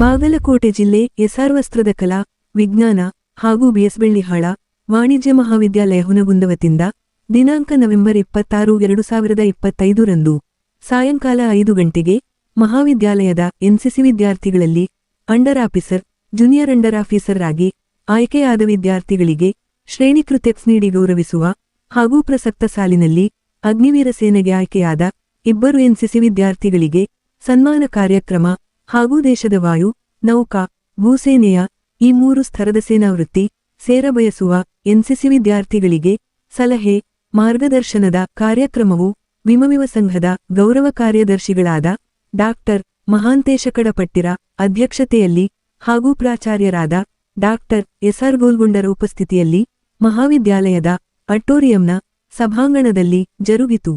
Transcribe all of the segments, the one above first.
ಬಾಗಲಕೋಟೆ ಜಿಲ್ಲೆ ಎಸ್ಆರ್ ವಸ್ತ್ರದ ಕಲಾ, ವಿಜ್ಞಾನ ಹಾಗೂ ಬಿಎಸ್ಬೆಳ್ಳಿಹಾಳ ವಾಣಿಜ್ಯ ಮಹಾವಿದ್ಯಾಲಯ ಹುನಗುಂದ ವತಿಯಿಂದ ದಿನಾಂಕ ನವೆಂಬರ್ 26, 2025 ರಂದು ಸಾಯಂಕಾಲ 5 ಗಂಟೆಗೆ ಮಹಾವಿದ್ಯಾಲಯದ ಎನ್ಸಿಸಿ ವಿದ್ಯಾರ್ಥಿಗಳಲ್ಲಿ under officer, junior under officer ಆಗಿ ಆಯ್ಕೆಯಾದ ವಿದ್ಯಾರ್ಥಿಗಳಿಗೆ ಶ್ರೇಣೀಕೃತ ನೀಡಿ ಗೌರವಿಸುವ ಹಾಗೂ ಪ್ರಸಕ್ತ ಸಾಲಿನಲ್ಲಿ ಅಗ್ನಿವೀರ ಸೇನೆಗೆ ಆಯ್ಕೆಯಾದ 2 ಎನ್ಸಿಸಿ ವಿದ್ಯಾರ್ಥಿಗಳಿಗೆ ಸನ್ಮಾನ ಕಾರ್ಯಕ್ರಮ ಹಾಗೂ ದೇಶದ ವಾಯು, ನೌಕಾ, ಭೂಸೇನೆಯ ಈ 3 ಸ್ತರದ ಸೇನಾವೃತ್ತಿ ಸೇರಬಯಸುವ ಎನ್ಸಿಸಿ ವಿದ್ಯಾರ್ಥಿಗಳಿಗೆ ಸಲಹೆ, ಮಾರ್ಗದರ್ಶನದ ಕಾರ್ಯಕ್ರಮವು ವಿಮವಿವ ಸಂಘದ ಗೌರವ ಕಾರ್ಯದರ್ಶಿಗಳಾದ ಡಾಕ್ಟರ್ ಮಹಾಂತೇಶ ಕಡಪಟ್ಟಿರ ಅಧ್ಯಕ್ಷತೆಯಲ್ಲಿ ಹಾಗೂ ಪ್ರಾಚಾರ್ಯರಾದ ಡಾಕ್ಟರ್ ಎಸ್ಆರ್ ಗೋಲ್ಗುಂಡರ ಉಪಸ್ಥಿತಿಯಲ್ಲಿ ಮಹಾವಿದ್ಯಾಲಯದ ಅಟೋರಿಯಂನ ಸಭಾಂಗಣದಲ್ಲಿ ಜರುಗಿತು.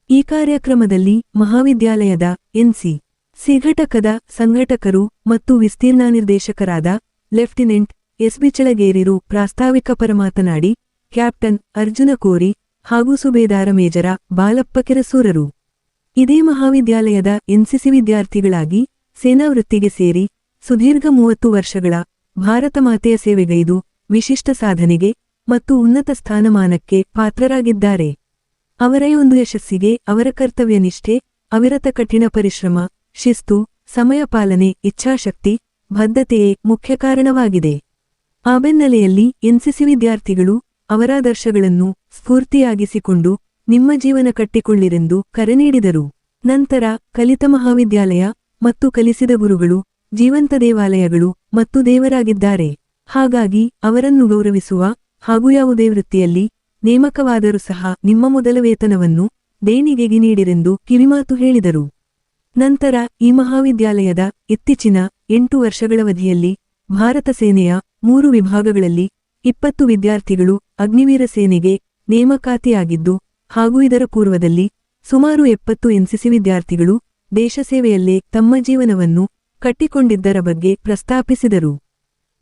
ಈ ಕಾರ್ಯಕ್ರಮದಲ್ಲಿ ಮಹಾವಿದ್ಯಾಲಯದ ಎನ್ಸಿ ಘಟಕದ ಸಂಘಟಕರು ಮತ್ತು ವಿಸ್ತೀರ್ಣ ನಿರ್ದೇಶಕರಾದ ಲೆಫ್ಟಿನೆಂಟ್ ಎಸ್ ಬಿಚಳಗೇರಿರು ಪ್ರಾಸ್ತಾವಿಕ ಪರಮಾತನಾಡಿ ಕ್ಯಾಪ್ಟನ್ ಅರ್ಜುನ ಕೋರಿ ಹಾಗೂ ಸುಬೇದಾರ ಮೇಜರ ಬಾಲಪ್ಪ ಕೆರಸೂರರು ಇದೇ ಮಹಾವಿದ್ಯಾಲಯದ ಎನ್ಸಿಸಿ ವಿದ್ಯಾರ್ಥಿಗಳಾಗಿ ಸೇನಾವೃತ್ತಿಗೆ ಸೇರಿ ಸುದೀರ್ಘ 30 ವರ್ಷಗಳ ಭಾರತ ಮಾತೆಯ ಸೇವೆಗೈದು ವಿಶಿಷ್ಟ ಸಾಧನೆಗೆ ಮತ್ತು ಉನ್ನತ ಸ್ಥಾನಮಾನಕ್ಕೆ ಪಾತ್ರರಾಗಿದ್ದಾರೆ. ಅವರ ಈ ಒಂದು ಯಶಸ್ಸಿಗೆ ಅವರ ಕರ್ತವ್ಯನಿಷ್ಠೆ, ಅವಿರತ ಕಠಿಣ ಪರಿಶ್ರಮ, ಶಿಸ್ತು, ಸಮಯ ಪಾಲನೆ, ಇಚ್ಛಾಶಕ್ತಿ, ಬದ್ಧತೆಯೇ ಮುಖ್ಯ ಕಾರಣವಾಗಿದೆ. ಆ ಬೆನ್ನಲೆಯಲ್ಲಿ ಎನ್ಸಿಸಿ ವಿದ್ಯಾರ್ಥಿಗಳು ಅವರಾದರ್ಶಗಳನ್ನು ಸ್ಫೂರ್ತಿಯಾಗಿಸಿಕೊಂಡು ನಿಮ್ಮ ಜೀವನ ಕಟ್ಟಿಕೊಳ್ಳಿರೆಂದು ಕರೆ ನೀಡಿದರು. ನಂತರ ಕಲಿತ ಮಹಾವಿದ್ಯಾಲಯ ಮತ್ತು ಕಲಿಸಿದ ಗುರುಗಳು ಜೀವಂತ ದೇವಾಲಯಗಳು ಮತ್ತು ದೇವರಾಗಿದ್ದಾರೆ. ಹಾಗಾಗಿ ಅವರನ್ನು ಗೌರವಿಸುವ ಹಾಗೂ ಯಾವುದೇ ವೃತ್ತಿಯಲ್ಲಿ ನೇಮಕವಾದರೂ ಸಹ ನಿಮ್ಮ ಮೊದಲ ವೇತನವನ್ನು ದೇಣಿಗೆಗೆ ನೀಡಿರೆಂದು ಕಿವಿಮಾತು ಹೇಳಿದರು. ನಂತರ ಈ ಮಹಾವಿದ್ಯಾಲಯದ ಇತ್ತೀಚಿನ 8 ವರ್ಷಗಳವಧಿಯಲ್ಲಿ ಭಾರತ ಸೇನೆಯ 3 ವಿಭಾಗಗಳಲ್ಲಿ 20 ವಿದ್ಯಾರ್ಥಿಗಳು ಅಗ್ನಿವೀರ ಸೇನೆಗೆ ನೇಮಕಾತಿಯಾಗಿದ್ದು ಹಾಗೂ ಇದರ ಪೂರ್ವದಲ್ಲಿ ಸುಮಾರು 70 ಎನ್ಸಿಸಿ ವಿದ್ಯಾರ್ಥಿಗಳು ದೇಶ ಸೇವೆಯಲ್ಲೇ ತಮ್ಮ ಜೀವನವನ್ನು ಕಟ್ಟಿಕೊಂಡಿದ್ದರ ಬಗ್ಗೆ ಪ್ರಸ್ತಾಪಿಸಿದರು.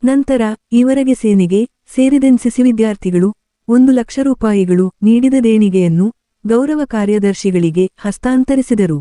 ನಂತರ ಈವರೆಗೆ ಸೇನೆಗೆ ಸೇರಿದ ಎನ್ಸಿಸಿ ವಿದ್ಯಾರ್ಥಿಗಳು 1 ಲಕ್ಷ ರೂಪಾಯಿಗಳು ನೀಡಿದ ದೇಣಿಗೆಯನ್ನು ಗೌರವ ಕಾರ್ಯದರ್ಶಿಗಳಿಗೆ ಹಸ್ತಾಂತರಿಸಿದರು.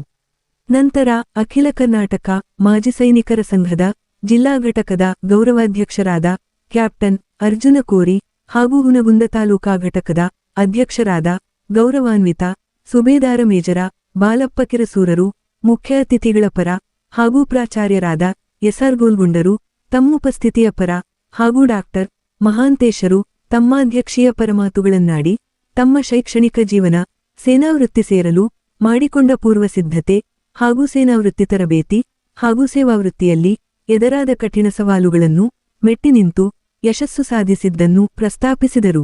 ನಂತರ ಅಖಿಲ ಕರ್ನಾಟಕ ಮಾಜಿ ಸೈನಿಕರ ಸಂಘದ ಜಿಲ್ಲಾ ಘಟಕದ ಗೌರವಾಧ್ಯಕ್ಷರಾದ ಕ್ಯಾಪ್ಟನ್ ಅರ್ಜುನ ಕೋರಿ ಹಾಗೂ ಹುನಗುಂದ ತಾಲೂಕಾ ಘಟಕದ ಅಧ್ಯಕ್ಷರಾದ ಗೌರವಾನ್ವಿತ ಸುಬೇದಾರ ಮೇಜರ ಬಾಲಪ್ಪ ಕೆರಸೂರರು ಮುಖ್ಯ ಅತಿಥಿಗಳ ಪರ ಹಾಗೂ ಪ್ರಾಚಾರ್ಯರಾದ ಎಸ್ಆರ್ ಗೋಲ್ಗುಂಡರು ತಮ್ಮುಪಸ್ಥಿತಿಯ ಪರ ಹಾಗೂ ಡಾಕ್ಟರ್ ಮಹಾಂತೇಶರು ತಮ್ಮ ಅಧ್ಯಕ್ಷೀಯ ಪರಮಾತುಗಳನ್ನಾಡಿ ತಮ್ಮ ಶೈಕ್ಷಣಿಕ ಜೀವನ, ಸೇನಾವೃತ್ತಿ ಸೇರಲು ಮಾಡಿಕೊಂಡ ಪೂರ್ವಸಿದ್ಧತೆ ಹಾಗೂ ಸೇನಾವೃತ್ತಿ ತರಬೇತಿ ಹಾಗೂ ಸೇವಾವೃತ್ತಿಯಲ್ಲಿ ಎದುರಾದ ಕಠಿಣ ಸವಾಲುಗಳನ್ನು ಮೆಟ್ಟಿ ನಿಂತು ಯಶಸ್ಸು ಸಾಧಿಸಿದ್ದನ್ನು ಪ್ರಸ್ತಾಪಿಸಿದರು.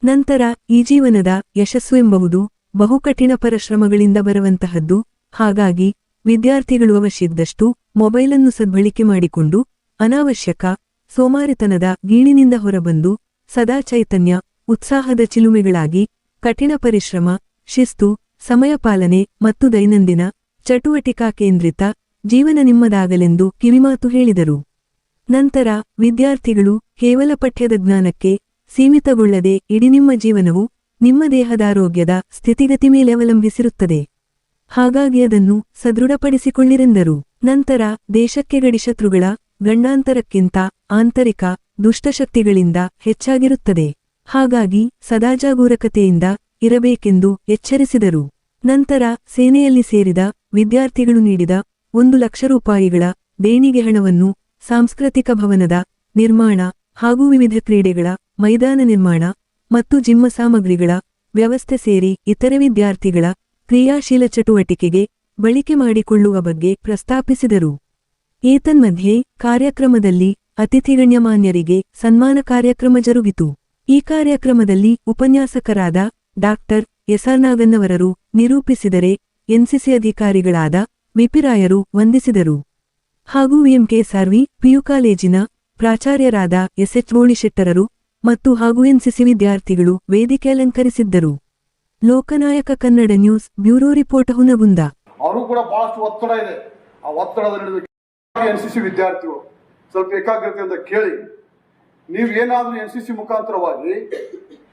ನಂತರ ಈ ಜೀವನದ ಯಶಸ್ಸು ಎಂಬುದು ಬಹುಕಠಿಣ ಪರಿಶ್ರಮಗಳಿಂದ ಬರುವಂತಹದ್ದು. ಹಾಗಾಗಿ ವಿದ್ಯಾರ್ಥಿಗಳು ಅವಶ್ಯದಷ್ಟು ಮೊಬೈಲನ್ನು ಸದ್ಬಳಕೆ ಮಾಡಿಕೊಂಡು ಅನಾವಶ್ಯಕ ಸೋಮಾರಿತನದ ಗೀಳಿನಿಂದ ಹೊರಬಂದು ಸದಾ ಚೈತನ್ಯ, ಉತ್ಸಾಹದ ಚಿಲುಮೆಗಳಾಗಿ ಕಠಿಣ ಪರಿಶ್ರಮ, ಶಿಸ್ತು, ಸಮಯ ಪಾಲನೆ ಮತ್ತು ದೈನಂದಿನ ಚಟುವಟಿಕಾ ಕೇಂದ್ರಿತ ಜೀವನ ನಿಮ್ಮದಾಗಲೆಂದು ಕಿವಿಮಾತು ಹೇಳಿದರು. ನಂತರ ವಿದ್ಯಾರ್ಥಿಗಳು ಕೇವಲ ಪಠ್ಯದ ಜ್ಞಾನಕ್ಕೆ ಸೀಮಿತಗೊಳ್ಳದೆ ಇಡೀ ನಿಮ್ಮ ಜೀವನವು ನಿಮ್ಮ ದೇಹದಾರೋಗ್ಯದ ಸ್ಥಿತಿಗತಿ ಮೇಲೆ ಅವಲಂಬಿಸಿರುತ್ತದೆ. ಹಾಗಾಗಿ ಅದನ್ನು ಸದೃಢಪಡಿಸಿಕೊಳ್ಳಿರೆಂದರು. ನಂತರ ದೇಶಕ್ಕೆ ಗಡಿಶತ್ರುಗಳ ಗಂಡಾಂತರಕ್ಕಿಂತ ಆಂತರಿಕ ದುಷ್ಟಶಕ್ತಿಗಳಿಂದ ಹೆಚ್ಚಾಗಿರುತ್ತದೆ. ಹಾಗಾಗಿ ಸದಾ ಜಾಗರೂಕತೆಯಿಂದ ಇರಬೇಕೆಂದು ಎಚ್ಚರಿಸಿದರು. ನಂತರ ಸೇನೆಯಲ್ಲಿ ಸೇರಿದ ವಿದ್ಯಾರ್ಥಿಗಳು ನೀಡಿದ 1 ಲಕ್ಷ ರೂಪಾಯಿಗಳ ದೇಣಿಗೆ ಹಣವನ್ನು ಸಾಂಸ್ಕೃತಿಕ ಭವನದ ನಿರ್ಮಾಣ ಹಾಗೂ ವಿವಿಧ ಕ್ರೀಡೆಗಳ ಮೈದಾನ ನಿರ್ಮಾಣ ಮತ್ತು ಜಿಮ್ಮ ಸಾಮಗ್ರಿಗಳ ವ್ಯವಸ್ಥೆ ಸೇರಿ ಇತರೆ ವಿದ್ಯಾರ್ಥಿಗಳ ಕ್ರಿಯಾಶೀಲ ಚಟುವಟಿಕೆಗೆ ಬಳಕೆ ಮಾಡಿಕೊಳ್ಳುವ ಬಗ್ಗೆ ಪ್ರಸ್ತಾಪಿಸಿದರು. ಏತನ್ಮಧ್ಯೆ ಕಾರ್ಯಕ್ರಮದಲ್ಲಿ ಅತಿಥಿಗಣ್ಯಮಾನ್ಯರಿಗೆ ಸನ್ಮಾನ ಕಾರ್ಯಕ್ರಮ ಜರುಗಿತು. ಈ ಕಾರ್ಯಕ್ರಮದಲ್ಲಿ ಉಪನ್ಯಾಸಕರಾದ ಡಾಕ್ಟರ್ ಎಸ್ಆರ್ ನಾಗನ್ನವರರು ನಿರೂಪಿಸಿದರೆ ಎನ್ಸಿಸಿ ಅಧಿಕಾರಿಗಳಾದ ವಿಪಿರಾಯರು ವಂದಿಸಿದರು. ಹಾಗೂ ವಿಎಂಕೆಎಸ್ಆರ್ವಿ ಪಿಯು ಕಾಲೇಜಿನ ಪ್ರಾಚಾರ್ಯರಾದ ಎಸ್ಎಚ್ ಬೋಳಿಶೆಟ್ಟರರು ಮತ್ತು ಹಾಗೂ ಎನ್ಸಿಸಿ ವಿದ್ಯಾರ್ಥಿಗಳು ವೇದಿಕೆ ಅಲಂಕರಿಸಿದ್ದರು. Lokanayaka Kannada news bureau report Hunagunda. ಅವರು ಕೂಡ ಬಹಳಷ್ಟು ಒತ್ತಡ ಇದೆ. ಆ ಒತ್ತಡದ ನಡುವೆ ಎನ್ಸಿಸಿ ವಿದ್ಯಾರ್ಥಿಗಳು ಸ್ವಲ್ಪ ಏಕಾಗ್ರತೆಯಿಂದ ಕೇಳಿ, ನೀವು ಏನಾದರೂ ಎನ್ಸಿಸಿ ಮುಖಾಂತರವಾಗಿ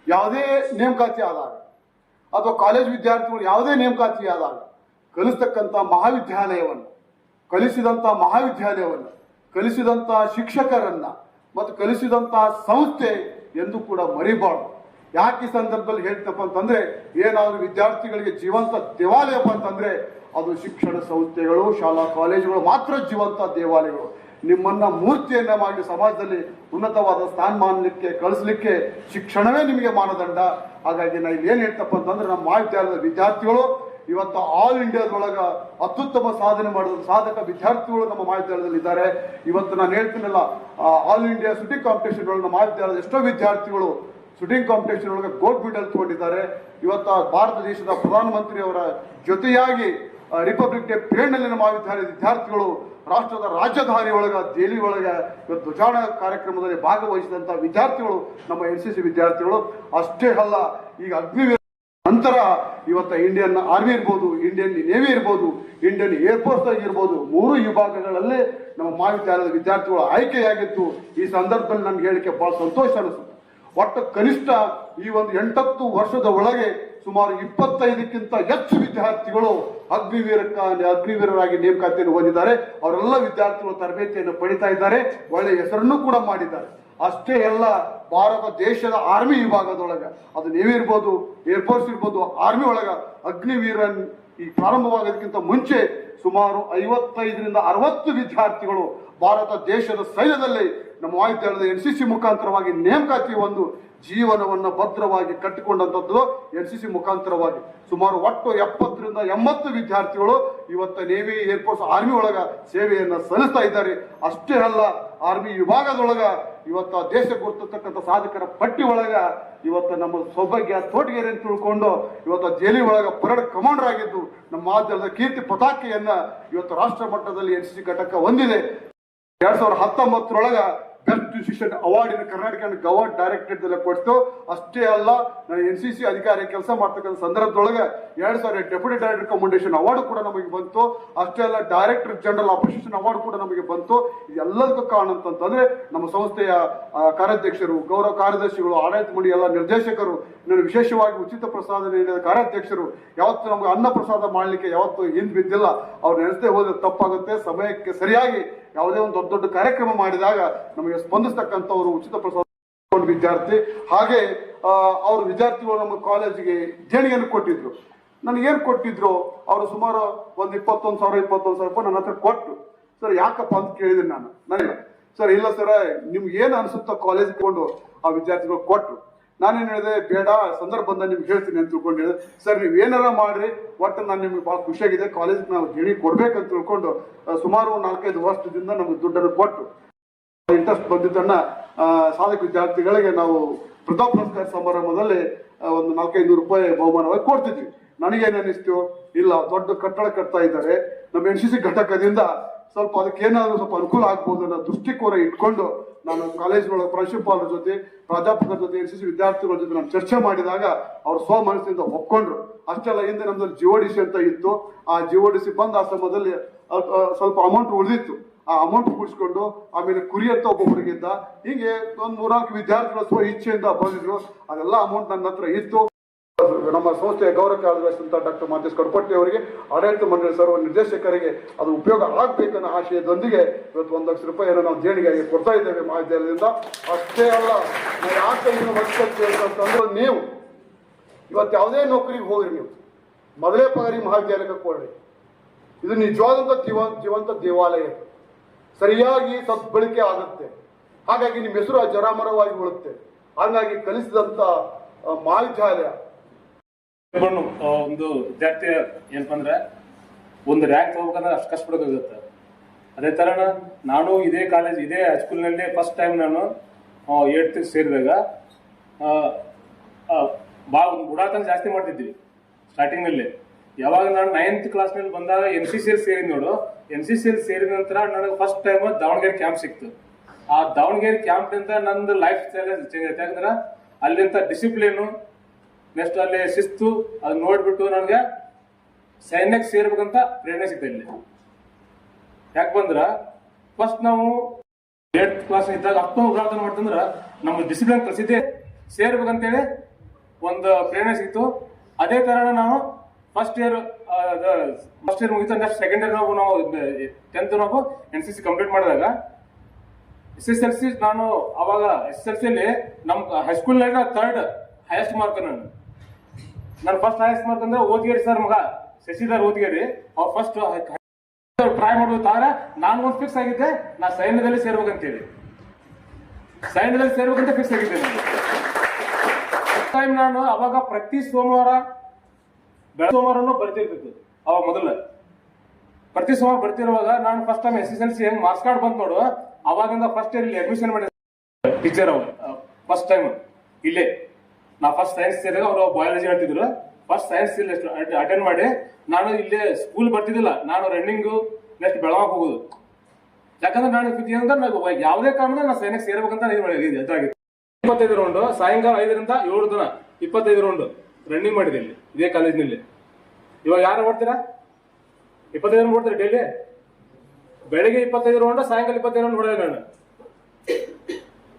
ಯಾವುದೇ ನೇಮಕಾತಿ ಆದಾಗ ಅಥವಾ ಕಾಲೇಜ್ ವಿದ್ಯಾರ್ಥಿಗಳು ಯಾವುದೇ ನೇಮಕಾತಿ ಆದಾಗ ಕಲಿಸಿದಂಥ ಮಹಾವಿದ್ಯಾಲಯವನ್ನು ಕಲಿಸಿದಂತಹ ಶಿಕ್ಷಕರನ್ನ ಮತ್ತು ಕಲಿಸಿದಂತಹ ಸಂಸ್ಥೆ ಎಂದು ಕೂಡ ಮರಿಬಾರ್ದು. ಯಾಕೆ ಈ ಸಂದರ್ಭದಲ್ಲಿ ಹೇಳ್ತಪ್ಪ ಅಂತಂದ್ರೆ, ಏನಾದ್ರು ವಿದ್ಯಾರ್ಥಿಗಳಿಗೆ ಜೀವಂತ ದೇವಾಲಯಪ್ಪ ಅಂತಂದ್ರೆ ಅದು ಶಿಕ್ಷಣ ಸಂಸ್ಥೆಗಳು, ಶಾಲಾ ಕಾಲೇಜುಗಳು ಮಾತ್ರ ಜೀವಂತ ದೇವಾಲಯಗಳು. ನಿಮ್ಮನ್ನ ಮೂರ್ತಿಯನ್ನ ಮಾಡಿ ಸಮಾಜದಲ್ಲಿ ಉನ್ನತವಾದ ಸ್ಥಾನಮಾನಕ್ಕೆ ಕಳಿಸ್ಲಿಕ್ಕೆ ಶಿಕ್ಷಣವೇ ನಿಮಗೆ ಮಾನದಂಡ. ಹಾಗಾಗಿ ನಾವು ಏನ್ ಹೇಳ್ತಪ್ಪ ಅಂತಂದ್ರೆ, ನಮ್ಮ ಮಹಾವಿದ್ಯಾಲಯದ ವಿದ್ಯಾರ್ಥಿಗಳು ಇವತ್ತು ಆಲ್ ಇಂಡಿಯಾದೊಳಗ ಅತ್ಯುತ್ತಮ ಸಾಧನೆ ಮಾಡಿದ ಸಾಧಕ ವಿದ್ಯಾರ್ಥಿಗಳು ನಮ್ಮ ಮಹಾವಿದ್ಯಾಲಯದಲ್ಲಿ ಇದ್ದಾರೆ. ಇವತ್ತು ನಾನು ಹೇಳ್ತೀನಲ್ಲ, ಆಲ್ ಇಂಡಿಯಾ ಶೂಟಿಂಗ್ ಕಾಂಪಿಟೇಷನ್ ಒಳಗೆ ನಮ್ಮ ಮಹಾವಿದ್ಯಾಲಯದ ಎಷ್ಟೋ ವಿದ್ಯಾರ್ಥಿಗಳು ಶೂಟಿಂಗ್ ಕಾಂಪಿಟೇಷನ್ ಒಳಗೆ ಗೋಲ್ಡ್ ಮೆಡಲ್ ತಗೊಂಡಿದ್ದಾರೆ. ಇವತ್ತು ಭಾರತ ದೇಶದ ಪ್ರಧಾನಮಂತ್ರಿ ಅವರ ಜೊತೆಯಾಗಿ ರಿಪಬ್ಲಿಕ್ ಡೇ ಪರೇಡ್ನಲ್ಲಿ ನಮ್ಮ ಮಹಾವಿದ್ಯಾಲಯದ ವಿದ್ಯಾರ್ಥಿಗಳು ರಾಷ್ಟ್ರದ ರಾಜಧಾನಿ ಒಳಗ ದೆಹಲಿ ಒಳಗ ಇವತ್ತು ಧ್ವಜಾರೋಹಣ ಕಾರ್ಯಕ್ರಮದಲ್ಲಿ ಭಾಗವಹಿಸಿದಂತ ವಿದ್ಯಾರ್ಥಿಗಳು ನಮ್ಮ NCC ವಿದ್ಯಾರ್ಥಿಗಳು. ಅಷ್ಟೇ ಅಲ್ಲ, ಈಗ ಅಗ್ನಿವೀರ ನಂತರ ಇವತ್ತು ಇಂಡಿಯನ್ ಆರ್ಮಿ ಇರ್ಬೋದು, ಇಂಡಿಯನ್ ನೇವಿ ಇರ್ಬೋದು, ಇಂಡಿಯನ್ ಏರ್ಫೋರ್ಸ್ ಆಗಿರ್ಬೋದು, 3 ವಿಭಾಗಗಳಲ್ಲೇ ನಮ್ಮ ಮಹಾವಿದ್ಯಾಲಯದ ವಿದ್ಯಾರ್ಥಿಗಳು ಆಯ್ಕೆಯಾಗಿತ್ತು. ಈ ಸಂದರ್ಭದಲ್ಲಿ ನನ್ಗೆ ಹೇಳಿಕೆ ಬಹಳ ಸಂತೋಷ ಅನಿಸುತ್ತೆ. ಒಟ್ಟು ಕನಿಷ್ಠ ಈ ಒಂದು 8-10 ವರ್ಷದ ಒಳಗೆ ಸುಮಾರು 25ಕ್ಕಿಂತ ಹೆಚ್ಚು ವಿದ್ಯಾರ್ಥಿಗಳು ಅಗ್ನಿವೀರರಾಗಿ ನೇಮಕಾತಿಯನ್ನು ಹೊಂದಿದ್ದಾರೆ. ಅವರೆಲ್ಲ ವಿದ್ಯಾರ್ಥಿಗಳು ತರಬೇತಿಯನ್ನು ಪಡಿತಾ ಇದ್ದಾರೆ, ಒಳ್ಳೆ ಹೆಸರನ್ನು ಕೂಡ ಮಾಡಿದ್ದಾರೆ. ಅಷ್ಟೇ ಅಲ್ಲ, ಭಾರತ ದೇಶದ ಆರ್ಮಿ ವಿಭಾಗದೊಳಗ, ಅದು ನೇವಿ ಇರ್ಬೋದು, ಏರ್ಫೋರ್ಸ್ ಇರ್ಬೋದು, ಆರ್ಮಿ ಒಳಗ ಅಗ್ನಿವೀರನ್ ಈ ಪ್ರಾರಂಭವಾಗೋದಕ್ಕಿಂತ ಮುಂಚೆ ಸುಮಾರು 55ರಿಂದ 60 ವಿದ್ಯಾರ್ಥಿಗಳು ಭಾರತ ದೇಶದ ಸೈನ್ಯದಲ್ಲಿ ನಮ್ಮ ಮಹಾವಿದ್ಯಾಲಯದ NCC ಮುಖಾಂತರವಾಗಿ ನೇಮಕಾತಿ ಒಂದು ಜೀವನವನ್ನು ಭದ್ರವಾಗಿ ಕಟ್ಟಿಕೊಂಡಂಥದ್ದು NCC ಮುಖಾಂತರವಾಗಿ. ಸುಮಾರು ಒಟ್ಟು 70ರಿಂದ 80 ವಿದ್ಯಾರ್ಥಿಗಳು ಇವತ್ತು ನೇವಿ, ಏರ್ಫೋರ್ಸ್, ಆರ್ಮಿ ಒಳಗ ಸೇವೆಯನ್ನ ಸಲ್ಲಿಸ್ತಾ ಇದ್ದಾರೆ. ಅಷ್ಟೇ ಅಲ್ಲ, ಆರ್ಮಿ ವಿಭಾಗದೊಳಗ ಇವತ್ತು ದೇಶ ಗುರುತಕ್ಕಂಥ ಸಾಧಕರ ಪಟ್ಟಿ ಒಳಗ ಇವತ್ತು ನಮ್ಮ ಸೌಭಾಗ್ಯ ತೋಟಗೆರೆ ಅಂತ ತಿಳ್ಕೊಂಡು ಇವತ್ತು ದೆಹಲಿ ಒಳಗ ಪರೇಡ್ ಕಮಾಂಡರ್ ಆಗಿದ್ದು ನಮ್ಮ ಮಹಾವಿದ್ಯಾಲಯದ ಕೀರ್ತಿ ಪತಾಕೆಯನ್ನ ಇವತ್ತು ರಾಷ್ಟ್ರ ಮಟ್ಟದಲ್ಲಿ NCC ಘಟಕ ಹೊಂದಿದೆ. 2019ರೊಳಗ best decision award Karnataka govern directorate ಕೊಟ್ಟು. ಅಷ್ಟೇ ಅಲ್ಲ, ನಾನು NCC ಅಧಿಕಾರಿ ಕೆಲಸ ಮಾಡ್ತಕ್ಕಂಥ ಸಂದರ್ಭದೊಳಗೆ 2000 ಡೆಪ್ಯೂಟಿ ಡೈರೆಕ್ಟರ್ ಕಮೆಂಡೇಶನ್ ಅವಾರ್ಡ್ ಕೂಡ ನಮಗೆ ಬಂತು. ಅಷ್ಟೇ ಅಲ್ಲ, ಡೈರೆಕ್ಟರ್ ಜನರಲ್ ಅಪ್ರಿಸಿಯೇಷನ್ ಅವಾರ್ಡ್ ಕೂಡ ನಮಗೆ ಬಂತು. ಇದೆಲ್ಲದಕ್ಕೂ ಕಾರಣ ಅಂತಂದ್ರೆ ನಮ್ಮ ಸಂಸ್ಥೆಯ ಕಾರ್ಯಾಧ್ಯಕ್ಷರು, ಗೌರವ ಕಾರ್ಯದರ್ಶಿಗಳು, ಆಡಳಿತ ಮಂಡಳಿ ಎಲ್ಲ ನಿರ್ದೇಶಕರು, ಇನ್ನು ವಿಶೇಷವಾಗಿ ಉಚಿತ ಪ್ರಸಾದ ನೀಡಿದ ಕಾರ್ಯಾಧ್ಯಕ್ಷರು ಯಾವತ್ತು ನಮ್ಗೆ ಅನ್ನ ಪ್ರಸಾದ ಮಾಡ್ಲಿಕ್ಕೆ ಯಾವತ್ತು ಹಿಂದ್ ಬಿದ್ದಿಲ್ಲ. ಅವ್ರು ನೆನೆಸದೆ ಹೋದ್ರೆ ತಪ್ಪಾಗುತ್ತೆ. ಸಮಯಕ್ಕೆ ಸರಿಯಾಗಿ ಯಾವುದೇ ಒಂದು ದೊಡ್ಡ ದೊಡ್ಡ ಕಾರ್ಯಕ್ರಮ ಮಾಡಿದಾಗ ನಮಗೆ ಸ್ಪಂದಿಸ್ತಕ್ಕಂಥವ್ರು ಉಚಿತ ಪ್ರಸಾದ ವಿದ್ಯಾರ್ಥಿ. ಹಾಗೆ ಅವ್ರ ವಿದ್ಯಾರ್ಥಿಗಳು ನಮ್ಮ ಕಾಲೇಜಿಗೆ ದೇಣಿಗೆಯನ್ನು ಕೊಟ್ಟಿದ್ರು. ನನಗೇನು ಕೊಟ್ಟಿದ್ರು, ಅವರು ಸುಮಾರು ಒಂದು 21,000 ರೂಪಾಯಿ ನನ್ನ ಹತ್ರ ಕೊಟ್ಟು, ಸರ್ ಯಾಕಪ್ಪ ಅಂತ ಕೇಳಿದ್ದೀನಿ ನಾನು. ನನಗೆ ಸರ್ ಇಲ್ಲ ಸರ್, ನಿಮ್ಗೆ ಏನು ಅನಿಸುತ್ತೋ ಕಾಲೇಜ್ ಕೊಂಡು ಆ ವಿದ್ಯಾರ್ಥಿಗಳು ಕೊಟ್ಟರು. ನಾನೇನು ಹೇಳಿದೆ, ಬೇಡ ಸಂದರ್ಭ ಬಂದ ನಿಮ್ಗೆ ಹೇಳ್ತೀನಿ ಅಂತ ತಿಳ್ಕೊಂಡು ಹೇಳಿದೆ. ಸರ್ ನೀವು ಏನಾರ ಮಾಡ್ರಿ, ಒಟ್ಟು ನಾನು ನಿಮ್ಗೆ ಭಾಳ ಖುಷಿಯಾಗಿದೆ, ಕಾಲೇಜಿಗೆ ನಾವು ದೇಣಿಗೆ ಕೊಡ್ಬೇಕಂತ ತಿಳ್ಕೊಂಡು ಸುಮಾರು 4-5 ವರ್ಷದಿಂದ ನಮ್ಗೆ ದುಡ್ಡನ್ನು ಕೊಟ್ಟು ಇಂಟ್ರೆಸ್ಟ್ ಬಂದಿದ್ದನ್ನ ಸಾಧಕ ವಿದ್ಯಾರ್ಥಿಗಳಿಗೆ ನಾವು ಪ್ರತಾಪ್ ಪುರಸ್ಕಾರ ಸಮಾರಂಭದಲ್ಲಿ ಒಂದು 400-500 ರೂಪಾಯಿ ಬಹುಮಾನವಾಗಿ ಕೊಡ್ತಿದ್ವಿ. ನನಗೇನು ಅನಿಸ್ತು, ಇಲ್ಲ ದೊಡ್ಡ ಕಟ್ಟಡ ಕಟ್ತಾ ಇದ್ದಾರೆ, ನಮ್ಮ NCC ಘಟಕದಿಂದ ಸ್ವಲ್ಪ ಅದಕ್ಕೆ ಏನಾದರೂ ಸ್ವಲ್ಪ ಅನುಕೂಲ ಆಗ್ಬೋದು ಅನ್ನೋ ದೃಷ್ಟಿಕೋನ ಇಟ್ಕೊಂಡು ನಾನು ಕಾಲೇಜ್ಗಳ ಪ್ರಾಂಶುಪಾಲರ ಜೊತೆ, ಪ್ರಾಧ್ಯಾಪಕರ ಜೊತೆ, NCC ವಿದ್ಯಾರ್ಥಿಗಳ ಜೊತೆ ನಾನು ಚರ್ಚೆ ಮಾಡಿದಾಗ ಅವ್ರು ಸ್ವಮನಸ್ಸಿನಿಂದ ಒಪ್ಕೊಂಡ್ರು. ಅಷ್ಟೆಲ್ಲ ಹಿಂದೆ ನಮ್ದಲ್ಲಿ GODC ಅಂತ ಇತ್ತು. ಆ GODC ಬಂದ ಆ ಸಮಯದಲ್ಲಿ ಸ್ವಲ್ಪ ಅಮೌಂಟ್ ಉಳಿದಿತ್ತು. ಆ ಅಮೌಂಟ್ ಕೂಡಿಸ್ಕೊಂಡು ಆಮೇಲೆ ಕುರಿ ಅಂತ ಒಬ್ಬೊಬ್ಬರಿಗಿದ್ದ, ಹೀಗೆ ಒಂದು 3-4 ವಿದ್ಯಾರ್ಥಿಗಳು ಸ್ವ ಇಚ್ಛೆಯಿಂದ ಬಂದಿದ್ರು. ಅದೆಲ್ಲ ಅಮೌಂಟ್ ನನ್ನ ಹತ್ರ ಇತ್ತು. ನಮ್ಮ ಸಂಸ್ಥೆಯ ಗೌರವ ಕಾರ್ಯದರ್ಶಿ ಅಂತ ಡಾಕ್ಟರ್ ಮಾತೇಶ್ ಕಡ್ಪಟ್ಟಿ ಅವರಿಗೆ, ಆಡಳಿತ ಮಂಡಳಿ ಸರ್ವ ನಿರ್ದೇಶಕರಿಗೆ ಅದು ಉಪಯೋಗ ಆಗ್ಬೇಕನ್ನೋ ಆಶಯದೊಂದಿಗೆ ಇವತ್ತು 1 ಲಕ್ಷ ರೂಪಾಯಿಯನ್ನು ನಾವು ದೇಣಿಗೆಯಾಗಿ ಕೊಡ್ತಾ ಇದ್ದೇವೆ ಮಹಾವಿದ್ಯಾಲಯದಿಂದ. ಅಷ್ಟೇ ಅಲ್ಲ, ನಾವು ಯಾಕೆ ಇದನ್ನು ಅಂತಂದ್ರೆ, ನೀವು ಇವತ್ತು ಯಾವುದೇ ನೌಕರಿಗೆ ಹೋಗ್ರಿ, ನೀವು ಮೊದಲೇ ಪಗಾರಿ ಮಹಾವಿದ್ಯಾಲಯಕ್ಕೆ ಕೊಡ್ರಿ. ಇದು ನಿಜವಾದಂಥ ಜೀವಂತ ದೇವಾಲಯ, ಸರಿಯಾಗಿ ಸದ್ಬಳಕೆ ಆಗುತ್ತೆ. ಹಾಗಾಗಿ ನಿಮ್ಮ ಹೆಸರು ಅಜರಾಮರವಾಗಿ ಉಳುತ್ತೆ. ಹಾಗಾಗಿ ಕಲಿಸಿದಂಥ ಮಹಾವಿದ್ಯಾಲಯ ಒಂದು ವಿದ್ಯಾರ್ಥಿ ಏನಪ್ಪ ಅಂದ್ರೆ ಒಂದು ರ್ಯಾಂಕ್ ತಗೋಬೇಕಂದ್ರೆ ಅಷ್ಟು ಕಷ್ಟಪಡೋದಾಗುತ್ತೆ. ಅದೇ ತರ ನಾನು ಇದೇ ಕಾಲೇಜ್, ಇದೇ ಹೈಸ್ಕೂಲ್ನಲ್ಲಿ ಫಸ್ಟ್ ಟೈಮ್ ನಾನು 8th ಸೇರಿದಾಗ ಭಾಳ ಬುಡಾತನ ಜಾಸ್ತಿ ಮಾಡ್ತಿದ್ವಿ ಸ್ಟಾರ್ಟಿಂಗ್ನಲ್ಲಿ. ಯಾವಾಗ ನಾನು 9th ಕ್ಲಾಸ್ನಲ್ಲಿ ಬಂದಾಗ NCC ಸೇರಿದ್ ನೋಡು, NCC ಸೇರಿದ ನಂತರ ನನಗೆ ಫಸ್ಟ್ ಟೈಮ್ ದಾವಣಗೆರೆ ಕ್ಯಾಂಪ್ ಸಿಕ್ತು. ಆ ದಾವಣಗೆರೆ ಕ್ಯಾಂಪ್ನಿಂದ ನಂದು ಲೈಫ್ ಸ್ಟೈಲ್ ಚೇಂಜ್ ಆಯ್ತು. ಯಾಕಂದ್ರೆ ಅಲ್ಲಿಂದ ಡಿಸಿಪ್ಲಿನು, ನೆಕ್ಸ್ಟ್ ಅಲ್ಲಿ ಶಿಸ್ತು, ಅದು ನೋಡ್ಬಿಟ್ಟು ನನಗೆ ಸೈನ್ಯಕ್ಕೆ ಸೇರ್ಬೇಕಂತ ಪ್ರೇರಣೆ ಸಿಗ್ತಾ ಇಲ್ಲಿ. ಯಾಕೆ ಬಂದ್ರ ಫಸ್ಟ್ ನಾವು 8th ಕ್ಲಾಸ್ ಇದ್ದಾಗ ಅಷ್ಟೊಂದು ಉದಾಹರಣೆ ಮಾಡ್ತಂದ್ರ ನಮ್ಗೆ ಡಿಸಿಪ್ಲಿನ್ ಕಲಿಸಿದ್ದೆ ಸೇರ್ಬೇಕಂತೇಳಿ ಒಂದು ಪ್ರೇರಣೆ ಸಿಕ್ತು. ಅದೇ ತರ ನಾವು ಫಸ್ಟ್ ಇಯರ್ ಮುಗಿತು. ನೆಕ್ಸ್ಟ್ ಸೆಕೆಂಡ್ ಇಯರ್ ನಾವು 10th ನಾವು NCC ಕಂಪ್ಲೀಟ್ ಮಾಡಿದಾಗ SSLC ನಾನು ಅವಾಗ SSLC ಅಲ್ಲಿ ನಮ್ಮ ಹೈಸ್ಕೂಲ್ ಥರ್ಡ್ ಹೈಯೆಸ್ಟ್ ಮಾರ್ಕ್ ನಾನು ಫಸ್ಟ್ ಹೈಯೆಸ್ಟ್ ಮಾರ್ಕ್ ಅಂದ್ರೆ ಓದ್ಗೇರಿ ಸರ್ ಮಗ ಶಶಿಧರ್ ಓದ್ಗೇರಿ ಅವ್ರು ಫಸ್ಟ್ ಟ್ರೈ ಮಾಡ್ಬೇಕಾದ್ರೆ ನಾನು ಒಂದು ಫಿಕ್ಸ್ ಆಗಿದ್ದೆ ನಾ ಸೈನ್ಯದಲ್ಲಿ ಸೇರ್ಬೇಕಂತೇಳಿ ಸೈನ್ಯದಲ್ಲಿ ಸೇರ್ಬೇಕಂತ ಫಿಕ್ಸ್ ಆಗಿದ್ದೆ ಟೈಮ್ ನಾನು ಅವಾಗ ಪ್ರತಿ ಸೋಮವಾರನೂ ಬರ್ತಿರ್ತಿತ್ತು ಅವಾಗ ಮೊದಲ ಪ್ರತಿ ಸೋಮವಾರ ಬರ್ತಿರುವಾಗ ನಾನು ಫಸ್ಟ್ ಟೈಮ್ SSLC ಹೆಂಗ್ ಮಾರ್ಕ್ಸ್ ಕಾರ್ಡ್ ಬಂತು ನೋಡು ಅವಾಗಿಂದ ಫಸ್ಟ್ ಇಯರ್ ಇಲ್ಲಿ ಅಡ್ಮಿಷನ್ ಮಾಡಿದ ಟೀಚರ್ ಅವ್ರು ಫಸ್ಟ್ ಟೈಮ್ ಇಲ್ಲೇ ನಾ ಫಸ್ಟ್ ಸೈನ್ಸ್ ಸೇರಿದಾಗ ಅವರು ಬಯಾಲಜಿ ಹೇಳ್ತಿದ್ರು ಫಸ್ಟ್ ಸೈನ್ಸ್ ಅಟೆಂಡ್ ಮಾಡಿ ನಾನು ಇಲ್ಲೇ ಸ್ಕೂಲ್ ಬರ್ತಿದ್ದಿಲ್ಲ ನಾನು ರನ್ನಿಂಗು ನೆಕ್ಸ್ಟ್ ಬೆಳಗಾವ್ ಹೋಗುದು ಯಾಕಂದ್ರೆ ನಾನು ಏನಂದ್ರೆ ಯಾವುದೇ ಕಾರಣ ನಾನು ಸೈನ್ಯಕ್ಕೆ ಸೇರ್ಬೇಕಂತ ಎದುರಾಗಿತ್ತು 25 ರೌಂಡ್ ಸಾಯಂಕಾಲ 5ರಿಂದ 7 ದಿನ 25 ರೌಂಡ್ ರನ್ನಿಂಗ್ ಮಾಡಿದೆ ಇಲ್ಲಿ ಇದೇ ಕಾಲೇಜಿನಲ್ಲಿ ಇವಾಗ ಯಾರು ಓಡ್ತೀರಾ 25 ರೌಂಡ್ ಓಡ್ತೀರಾ ಡೈಲಿ ಬೆಳಗ್ಗೆ 25 ರೌಂಡ್ ಸಾಯಂಕಾಲ 25 ರೌಂಡ್ ಹೊಡೆದೆ ನಾನು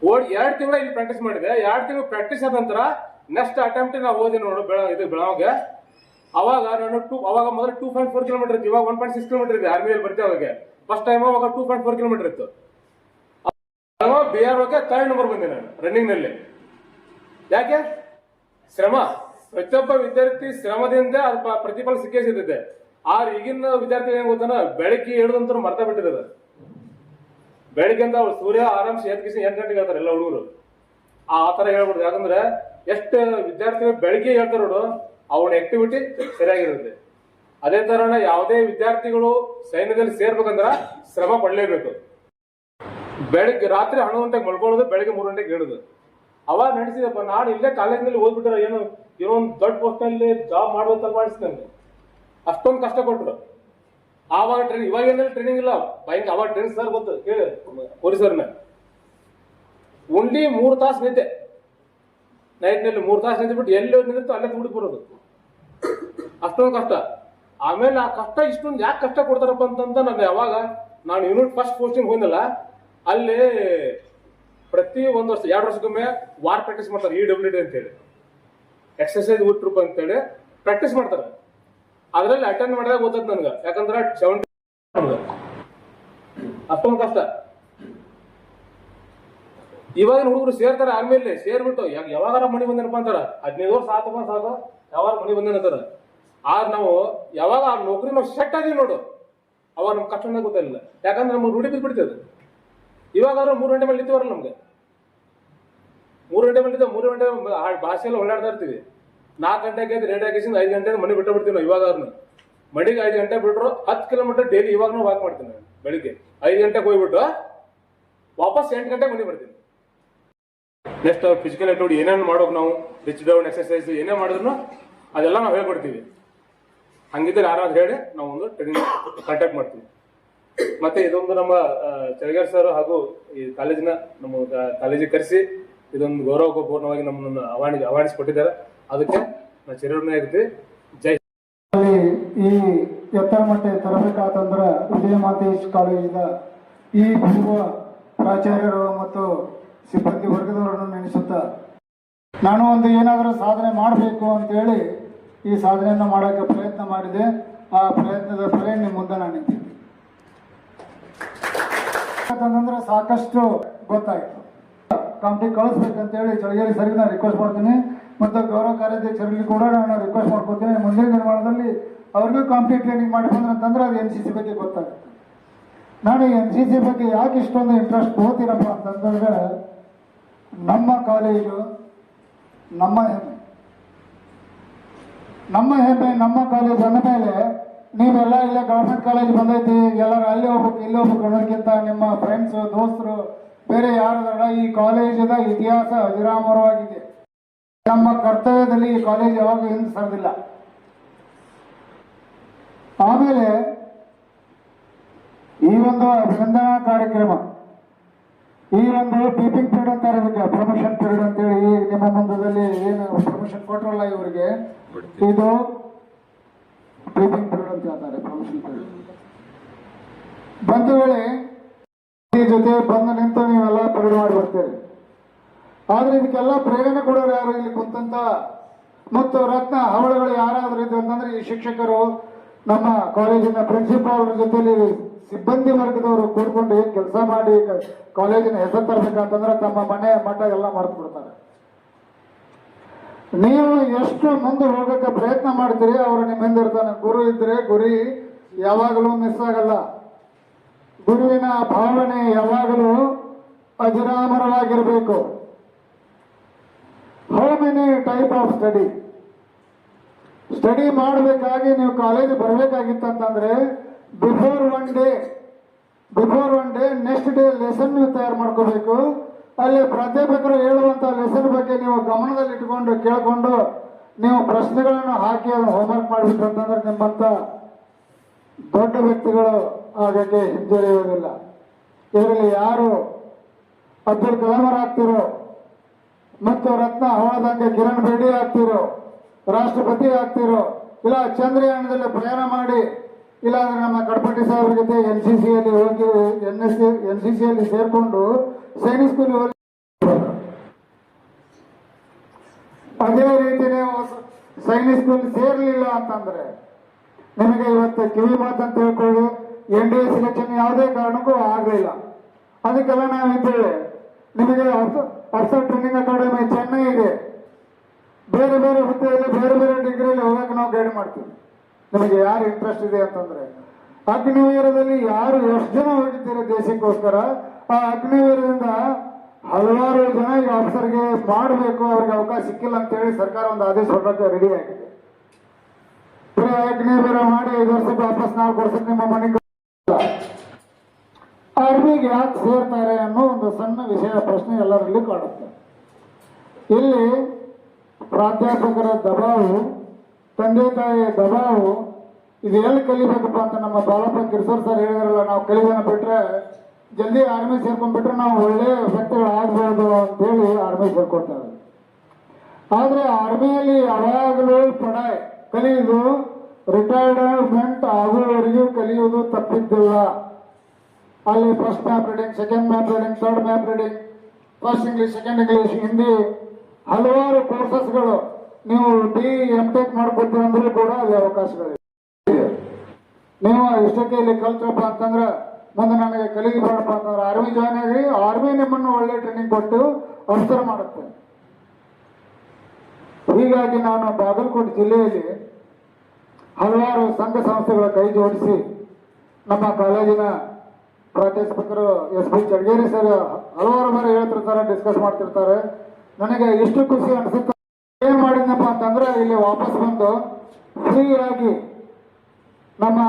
ಓಡಿ 2 ತಿಂಗಳ ಇಲ್ಲಿ ಪ್ರಾಕ್ಟೀಸ್ ಮಾಡಿದೆ 2 ತಿಂಗಳು ಪ್ರಾಕ್ಟೀಸ್ ಆದ ನಂತರ ನೆಕ್ಸ್ಟ್ ಅಟೆಂಪ್ಟ್ ನಾವು ಓದಿ ನೋಡು ಬೆಳಗಾವಿಗೆ ಅವಾಗ ನಾನು ಅವಾಗ ಮೊದಲು 2.4 ಕಿಲೋಮೀಟರ್ ಇತ್ತು ಇವಾಗ 1.6 ಕಿಲೋಮೀಟರ್ ಇದೆ ಆರ್ಮಿಯಲ್ಲಿ ಬರ್ತೀವಿ ಅವಾಗ ಫಸ್ಟ್ ಟೈಮ್ ಅವಾಗ 2.4 ಕಿಲೋಮೀಟರ್ ಇತ್ತು BRO ಥರ್ಡ್ ನಂಬರ್ ಬಂದೆ ನಾನು ರನ್ನಿಂಗ್ ನಲ್ಲಿ ಯಾಕೆ ಶ್ರಮ ಪ್ರತಿಯೊಬ್ಬ ವಿದ್ಯಾರ್ಥಿ ಶ್ರಮದಿಂದ ಅದು ಪ್ರತಿಫಲ ಸಿಕ್ಕೇ ಸಿಗ್ತೈತೆ ಆದ್ರೆ ಈಗಿನ ವಿದ್ಯಾರ್ಥಿ ಏನ್ ಗೊತ್ತಾನ ಬೆಳಗ್ಗೆ ಹೇಳದಂತ ಮರ್ತಾ ಬಿಟ್ಟಿರೋದು ಬೆಳಿಗ್ಗೆ ಅಂತ ಅವ್ರು ಸೂರ್ಯ ಆರಾಮ್ಸೆ 8 ಗಂಟೆಗೆ ಹೇಳ್ತಾರೆ ಎಲ್ಲ ಹುಡುಗರು ಆ ತರ ಹೇಳ್ಬಿಡುದು ಯಾಕಂದ್ರೆ ಎಷ್ಟು ವಿದ್ಯಾರ್ಥಿಗಳು ಬೆಳಿಗ್ಗೆ ಹೇಳ್ತಾರ ನೋಡು ಅವನ ಆಕ್ಟಿವಿಟಿ ಸರಿಯಾಗಿರುತ್ತೆ ಅದೇ ತರನ ಯಾವುದೇ ವಿದ್ಯಾರ್ಥಿಗಳು ಸೈನ್ಯದಲ್ಲಿ ಸೇರ್ಬೇಕಂದ್ರ ಶ್ರಮ ಪಡ್ಲೇಬೇಕು ಬೆಳಿಗ್ಗೆ ರಾತ್ರಿ 11 ಗಂಟೆಗೆ ಮಲ್ಕೊಳ್ಳೋದು ಬೆಳಿಗ್ಗೆ 3 ಗಂಟೆಗೆ ಹೇಳುದು ಅವಾಗ ನಡೆಸಿದಪ್ಪ ನಾನು ಇಲ್ಲೇ ಕಾಲೇಜಿನಲ್ಲಿ ಓದ್ಬಿಟ್ರೆ ಏನೋ ಒಂದು ದೊಡ್ಡ ಪೋಸ್ಟ್ ಅಲ್ಲಿ ಜಾಬ್ ಮಾಡ್ಬೇಕಂತ ಅನಿಸ್ತಂಗೆ ಅಷ್ಟೊಂದು ಕಷ್ಟ ಕೊಟ್ಟರು ಆವಾಗ ಟ್ರೈನಿಂಗ್ ಇವಾಗ ಏನೆಲ್ಲ ಟ್ರೈನಿಂಗ್ ಇಲ್ಲ ಭಯಂಕರ ಅವಾಗ ಟ್ರೈನಿಂಗ್ ಸರ್ ಗೊತ್ತು ಕೇಳಿ ಪೊಲೀಸರ್ನ ಓನ್ಲಿ 3 ತಾಸು ನಿದ್ದೆ ನೈಟ್ ನಲ್ಲಿ 3 ತಾಸು ನಿಂತು ಎಲ್ಲಿ ನಿಂತು ಅಲ್ಲೇ ತುಡಿದು ಬರೋದು ಅಷ್ಟೊಂದು ಕಷ್ಟ ಆಮೇಲೆ ಆ ಕಷ್ಟ ಇಷ್ಟೊಂದು ಯಾಕೆ ಕಷ್ಟ ಕೊಡ್ತಾರಪ್ಪ ಅಂತಂದ ನಾನು ಯಾವಾಗ ನಾನು ಯೂನಿಟ್ ಫಸ್ಟ್ ಪೋಸ್ಟಿಂಗ್ ಹೋಗಿಲ್ಲ ಅಲ್ಲಿ ಪ್ರತಿ 1 ವರ್ಷ 2 ವರ್ಷಕ್ಕೊಮ್ಮೆ ವಾರ್ ಪ್ರಾಕ್ಟೀಸ್ ಮಾಡ್ತಾರೆ EWD ಅಂತೇಳಿ ಎಕ್ಸರ್ಸೈಸ್ ವಿತ್ ಟ್ರೂಪ್ ಅಂತೇಳಿ ಪ್ರಾಕ್ಟೀಸ್ ಮಾಡ್ತಾರೆ ಅದ್ರಲ್ಲಿ ಅಟೆಂಡ್ ಮಾಡಿದಾಗ ಗೊತ್ತದ ನನ್ಗೆ ಯಾಕಂದ್ರೆ 70 ಅಷ್ಟೊಂದು ಕಷ್ಟ ಇವಾಗ ಹುಡುಗರು ಸೇರ್ತಾರೆ ಆಮೇಲೆ ಸೇರ್ಬಿಟ್ಟು ಯಾವಾಗಾರ ಮನಿ ಬಂದೇನಪ್ಪ ಅಂತಾರ 15 ವರ್ಷ ಆತಪ್ಪ ಸಾಕು ಯಾವಾಗ ಮನಿ ಬಂದೇನಂತಾರ ಆದ್ರೆ ನಾವು ಯಾವಾಗ ಆ ನೌಕರಿ ನಾವು ಸೆಟ್ ಆಗಿವಿ ನೋಡು ಅವಾಗ ನಮ್ಗೆ ಕಷ್ಟ ಗೊತ್ತಿಲ್ಲ ಯಾಕಂದ್ರೆ ನಮ್ಗೆ ರೂಢಿ ಬಿದ್ದುಬಿಡ್ತದೆ ಇವಾಗ 3 ಗಂಟೆ ಮೇಲೆ ನಿಂತೀವರಲ್ಲ ನಮ್ಗೆ 3 ಗಂಟೆ ಮೇಲೆ 3 ಗಂಟೆ ಭಾಷೆಯಲ್ಲಿ ಓಡಾಡ್ತಾ ಇರ್ತೀವಿ 4 ಗಂಟೆಗೆ ರೇಟ್ ಹಾಕಿಸಿ 5 ಗಂಟೆಗೆ ಮನೆ ಬಿಟ್ಟು ಬಿಡ್ತೀವಿ ನಾವು ಇವಾಗ ಮಡಿಗೆ 5 ಗಂಟೆ ಬಿಟ್ರು 10 ಕಿಲೋಮೀಟರ್ ಡೈಲಿ ಇವಾಗ ವಾಕ್ ಮಾಡ್ತೀನಿ ನಾನು ಬೆಳಿಗ್ಗೆ 5 ಗಂಟೆಗೆ ಹೋಗ್ಬಿಟ್ಟು ವಾಪಸ್ 8 ಗಂಟೆಗೆ ಮನೆ ಬರ್ತೀನಿ ನೆಕ್ಸ್ಟ್ ಫಿಸಿಕಲ್ ಆಕ್ಟಿವಿಟಿ ಏನೇನು ಮಾಡೋಕೆ ನಾವು ರಿಚ್ ಡೌನ್ ಎಕ್ಸರ್ಸೈಸ್ ಏನೇ ಮಾಡಿದ್ರು ಅದೆಲ್ಲ ನಾವು ಹೇಳ್ಕೊಡ್ತೀವಿ ಹಂಗಿದ್ರೆ ಯಾರಾದ್ರೂ ಹೇಳಿ ನಾವು ಒಂದು ಟ್ರೈನಿಂಗ್ ಕಾಂಟ್ಯಾಕ್ಟ್ ಮಾಡ್ತೀವಿ ಮತ್ತೆ ಇದೊಂದು ನಮ್ಮ ಚಳಗೇರ್ ಸರ್ ಹಾಗೂ ಈ ಕಾಲೇಜಿನ ನಮ್ಮ ಕಾಲೇಜಿಗೆ ಕರೆಸಿ ಇದೊಂದು ಗೌರವಪೂರ್ಣವಾಗಿ ನಮ್ಮನ್ನು ಆಹ್ವಾನಿಸಿಕೊಟ್ಟಿದ್ದಾರೆ ಅದಕ್ಕೆ ನಾವು ಚಿರಋಣಿ ಆಗಿರ್ತೀವಿ ಜೈ ಈ ಎತ್ತರ ಮಟ್ಟ ತರಬೇಕಾತಂದ್ರ ವಿಜಯ ಮಾತೇಶ್ ಕಾಲೇಜಿನ ಈ ಪೂರ್ವ ಪ್ರಾಚಾರ್ಯರು ಮತ್ತು ಸಿಬ್ಬಂದಿ ವರ್ಗದವರನ್ನು ನೆನೆಸುತ್ತಾ ನಾನು ಒಂದು ಏನಾದರೂ ಸಾಧನೆ ಮಾಡಬೇಕು ಅಂತೇಳಿ ಈ ಸಾಧನೆಯನ್ನು ಮಾಡೋಕ್ಕೆ ಪ್ರಯತ್ನ ಮಾಡಿದೆ ಆ ಪ್ರಯತ್ನದ ಫಲ ನಿಮ್ಮ ಮುಂದೆ ನಾನು ನಿಂತಿದ್ದೆ ಯಾಕಂತಂದ್ರೆ ಸಾಕಷ್ಟು ಗೊತ್ತಾಯಿತು ಕಂಪ್ನಿ ಕಳಿಸ್ಬೇಕಂತೇಳಿ ಚಳಗೇರಿ ಸರಿಗೆ ನಾನು ರಿಕ್ವೆಸ್ಟ್ ಮಾಡ್ತೀನಿ ಮತ್ತು ಗೌರವ ಕಾರ್ಯಾಧ್ಯಕ್ಷರಲ್ಲಿ ಕೂಡ ನಾನು ರಿಕ್ವೆಸ್ಟ್ ಮಾಡ್ಕೊತೀನಿ ಮುಂದಿನ ನಿರ್ಮಾಣದಲ್ಲಿ ಅವ್ರಿಗೂ ಕಂಪ್ಲೀಟ್ ಟ್ರೈನಿಂಗ್ ಮಾಡಿ ಬಂದ್ರಂತಂದ್ರೆ ಅದು NCC ಬಗ್ಗೆ ಗೊತ್ತಾಗುತ್ತೆ ನಾನು NCC ಬಗ್ಗೆ ಯಾಕೆ ಇಷ್ಟೊಂದು ಇಂಟ್ರೆಸ್ಟ್ ತಗೋತೀನಪ್ಪ ಅಂತಂದ್ರೆ ನಮ್ಮ ಕಾಲೇಜು ನಮ್ಮ ಹೆಮ್ಮೆ ನಮ್ಮ ಕಾಲೇಜ್ ಅಂದ ಮೇಲೆ ನೀವೆಲ್ಲ ಇಲ್ಲೇ ಗೌರ್ಮೆಂಟ್ ಕಾಲೇಜ್ ಬಂದೈತಿ ಎಲ್ಲರೂ ಅಲ್ಲಿ ಹೋಗ್ಬೇಕು ಇಲ್ಲಿ ಹೋಗ್ಬೇಕು ಅನ್ನೋದಕ್ಕಿಂತ ನಿಮ್ಮ ಫ್ರೆಂಡ್ಸು ದೋಸ್ತರು ಬೇರೆ ಯಾರದಲ್ಲ ಈ ಕಾಲೇಜದ ಇತಿಹಾಸ ಅಜರಾಮರವಾಗಿದೆ ನಮ್ಮ ಕರ್ತವ್ಯದಲ್ಲಿ ಈ ಕಾಲೇಜ್ ಯಾವಾಗ ಹಿಂದೆ ಸರಿದಿಲ್ಲ ಆಮೇಲೆ ಈ ಒಂದು ಅಭಿನಂದನಾ ಕಾರ್ಯಕ್ರಮ ಈ ಒಂದು ಟೀಚಿಂಗ್ ಪೀರಿಯಡ್ ಅಂತ ಇರೋದಕ್ಕೆ ಪ್ರಮೋಷನ್ ಪೀರಿಯಡ್ ಅಂತೇಳಿ ನಿಮ್ಮ ಮುಂದದಲ್ಲಿ ಏನು ಪ್ರಮೋಷನ್ ಕೊಟ್ಟರಲ್ಲ ಇವರಿಗೆ ಇದು ಟೀಚಿಂಗ್ ಪೀರಿಯಡ್ ಅಂತ ಹೇಳ್ತಾರೆ ಪ್ರಮೋಷನ್ ಪೀರಿಯಡ್ ಬಂದ ವೇಳೆ ಜೊತೆ ಬಂದು ನಿಂತು ನೀವೆಲ್ಲ ಪರೇಡ್ ಮಾಡಿ ಬರ್ತೀರಿ ಆದ್ರೆ ಇದಕ್ಕೆಲ್ಲ ಪ್ರೇರಣೆ ಕೊಡೋರು ಯಾರು ಇಲ್ಲಿ ಕುಂತಂತ ಮತ್ತು ರತ್ನ ಹವಳಗಳು ಯಾರಾದ್ರೂ ಇದ್ದು ಅಂತಂದ್ರೆ ಈ ಶಿಕ್ಷಕರು ನಮ್ಮ ಕಾಲೇಜಿನ ಪ್ರಿನ್ಸಿಪಾಲ್ ಜೊತೆಲಿ ಸಿಬ್ಬಂದಿ ವರ್ಗದವರು ಕೂತ್ಕೊಂಡು ಏನ್ ಕೆಲಸ ಮಾಡಿ ಕಾಲೇಜಿನ ಹೆಸರು ತರಬೇಕಂತಂದ್ರೆ ತಮ್ಮ ಮನೆ ಮಠ ಎಲ್ಲ ಮರೆತು ಬಿಡ್ತಾರೆ. ನೀವು ಎಷ್ಟು ಮುಂದೆ ಹೋಗಕ್ಕೆ ಪ್ರಯತ್ನ ಮಾಡ್ತೀರಿ ಅವರು ನಿಮ್ಮ ಹಿಂದೆ ಇರ್ತಾನೆ. ಗುರು ಇದ್ರೆ ಗುರಿ ಯಾವಾಗಲೂ ಮಿಸ್ ಆಗಲ್ಲ. ಗುರುವಿನ ಭಾವನೆ ಯಾವಾಗಲೂ ಅಜರಾಮರವಾಗಿರಬೇಕು. How many type of study ಮಾಡಬೇಕಾಗಿ ನೀವು ಕಾಲೇಜ್ ಬರಬೇಕಾಗಿತ್ತಂತಂದ್ರೆ before one day next day lesson ನೀವು ತಯಾರು ಮಾಡ್ಕೋಬೇಕು. ಅಲ್ಲಿ ಪ್ರಾಧ್ಯಾಪಕರು ಹೇಳುವಂತ ಲೆಸನ್ ಬಗ್ಗೆ ನೀವು ಗಮನದಲ್ಲಿ ಇಟ್ಕೊಂಡು ಕೇಳ್ಕೊಂಡು ನೀವು ಪ್ರಶ್ನೆಗಳನ್ನು ಹಾಕಿ ಅದನ್ನು ಹೋಮ್ವರ್ಕ್ ಮಾಡಿಬಿಟ್ರಂತಂದ್ರೆ ನಿಮ್ಮಂತ ದೊಡ್ಡ ವ್ಯಕ್ತಿಗಳು ಆಗಕ್ಕೆ ಹಿಂಜರಿಯುವುದಿಲ್ಲ. ಇದರಲ್ಲಿ ಯಾರು ಅಬ್ದುಲ್ ಕಲಾಮರ್ ಆಗ್ತಿರೋ ಮತ್ತು ರತ್ನ ಹವಾದಂಗೆ ಕಿರಣ್ ಬೇಡಿ ಆಗ್ತಿರೋ, ರಾಷ್ಟ್ರಪತಿ ಆಗ್ತಿರೋ, ಇಲ್ಲ ಚಂದ್ರಯಾನದಲ್ಲಿ ಪ್ರಯಾಣ ಮಾಡಿ, ಇಲ್ಲ ಅಂದ್ರೆ ನಮ್ಮ ಕಡಪಟ್ಟಿ ಸಾಹೇಬ್ರ ಜೊತೆ NCCಯಲ್ಲಿ ಹೋಗಿ NCCಯಲ್ಲಿ ಸೇರ್ಕೊಂಡು ಸೈನಿಕ್ ಸ್ಕೂಲ್ ಹೋಗಿ, ಅದೇ ರೀತಿನೇ ಸೈನಿಕ್ ಸ್ಕೂಲ್ ಸೇರ್ಲಿಲ್ಲ ಅಂತಂದ್ರೆ ನಿಮಗೆ ಇವತ್ತು ಕಿವಿ ಮಾತಂತ ಹೇಳ್ಕೊಳ್ಳಿ, NDA ಸೆಲೆಕ್ಷನ್ ಯಾವುದೇ ಕಾರಣಕ್ಕೂ ಆಗಲಿಲ್ಲ. ಅದಕ್ಕೆಲ್ಲ ನಾವು ಇದ್ದೇವೆ. ನಿಮಗೆ ಅಫ್ಸರ್ ಟ್ರೈನಿಂಗ್ ಅಕಾಡೆಮಿ ಚೆನ್ನೈ ಇದೆ. ಬೇರೆ ಬೇರೆ ಹುದ್ದೆಯಲ್ಲಿ ಬೇರೆ ಬೇರೆ ಡಿಗ್ರಿಯಲ್ಲಿ ಹೋಗಕ್ಕೆ ನಾವು ಗೈಡ್ ಮಾಡ್ತೀವಿ. ನಿಮಗೆ ಯಾರು ಇಂಟ್ರೆಸ್ಟ್ ಇದೆ ಅಂತಂದ್ರೆ ಅಗ್ನಿವೀರದಲ್ಲಿ ಯಾರು ಎಷ್ಟು ಜನ ಹೋಗಿದ್ದೀರಿ ದೇಶಕ್ಕೋಸ್ಕರ, ಆ ಅಗ್ನಿವೀರದಿಂದ ಹಲವಾರು ಜನ ಈಗ ಆಫೀಸರ್ಗೆ ಮಾಡಬೇಕು, ಅವ್ರಿಗೆ ಅವಕಾಶ ಸಿಕ್ಕಿಲ್ಲ ಅಂತ ಹೇಳಿ ಸರ್ಕಾರ ಒಂದು ಆದೇಶ ಹೊರಡಕ್ಕೆ ರೆಡಿ ಆಗಿದೆ. ಅಗ್ನಿವೀರ ಮಾಡಿ 5 ವರ್ಷಕ್ಕೆ ವಾಪಸ್ 4 ವರ್ಷಕ್ಕೆ ನಿಮ್ಮ ಮನೆಗೆ ಆರ್ಮಿಗೆ ಯಾಕೆ ಸೇರ್ತಾರೆ ಅನ್ನೋ ಒಂದು ಸಣ್ಣ ವಿಷಯ ಪ್ರಶ್ನೆ ಎಲ್ಲರಲ್ಲಿ ಕಾಡುತ್ತೆ. ಇಲ್ಲಿ ಪ್ರಾಧ್ಯಾಪಕರ ದಬಾವು, ತಂದೆ ತಾಯಿಯ ದಬಾವು, ಇದು ಎಲ್ಲಿ ಕಲಿಬೇಕಪ್ಪ ಅಂತ ನಮ್ಮ ಬಾಲಪ್ಪ ಕಿರ್ಸೋರ್ ಸರ್ ಹೇಳಿದ್ರಲ್ಲ, ನಾವು ಕಲಿಯೋಣ ಬಿಟ್ರೆ ಜಲ್ದಿ ಆರ್ಮಿ ಸೇರ್ಕೊಂಡ್ಬಿಟ್ರೆ ನಾವು ಒಳ್ಳೆ ವ್ಯಕ್ತಿಗಳು ಆಗ್ಬೋದು ಅಂತೇಳಿ ಆರ್ಮಿ ಸೇರ್ಕೊಳ್ತಾರೆ. ಆದ್ರೆ ಆರ್ಮಿಯಲ್ಲಿ ಯಾವಾಗಲೂ ಪಡಾಯ್ ಕಲಿಯುವುದು, ರಿಟೈರ್ಮೆಂಟ್ ಆಗುವವರೆಗೂ ಕಲಿಯುವುದು ತಪ್ಪಿದ್ದಿಲ್ಲ. ಅಲ್ಲಿ first map reading, second map reading, third map reading, first English, second English, Hindi, ಹಲವಾರು ಕೋರ್ಸಸ್ಗಳು ನೀವು MTech ಮಾಡ್ಕೊಡ್ತೀವಿ ಅಂದ್ರೂ ಕೂಡ ಅಲ್ಲಿ ಅವಕಾಶಗಳಿವೆ. ನೀವು ಇಷ್ಟಕ್ಕೆ ಇಲ್ಲಿ ಕಲ್ತಪ್ಪ ಅಂತಂದ್ರೆ ಮುಂದೆ ನನಗೆ ಕಲಿಬೇಡಪ್ಪ ಅಂತಂದ್ರೆ ಆರ್ಮಿ ಜಾಯ್ನ್ ಆಗಿ ಆರ್ಮಿ ನಿಮ್ಮನ್ನು ಒಳ್ಳೆ ಟ್ರೈನಿಂಗ್ ಕೊಟ್ಟು ಅಫ್ಸರ್ ಮಾಡುತ್ತೆ. ಹೀಗಾಗಿ ನಾನು ಬಾಗಲಕೋಟೆ ಜಿಲ್ಲೆಯಲ್ಲಿ ಹಲವಾರು ಸಂಘ ಸಂಸ್ಥೆಗಳ ಕೈ ಜೋಡಿಸಿ ನಮ್ಮ ಕಾಲೇಜಿನ ಪ್ರಾಧ್ಯಾಪಕರು SP ಚಡಗೇರಿ ಸರ್ ಹಲವಾರು ಬಾರಿ ಹೇಳ್ತಿರ್ತಾರೆ, ಡಿಸ್ಕಸ್ ಮಾಡ್ತಿರ್ತಾರೆ. ನನಗೆ ಎಷ್ಟು ಖುಷಿ ಅನಿಸುತ್ತೆ. ಏನ್ ಮಾಡಿದ್ನಪ್ಪ ಅಂತಂದ್ರೆ ಇಲ್ಲಿ ವಾಪಸ್ ಬಂದು ಫ್ರೀ ಆಗಿ ನಮ್ಮ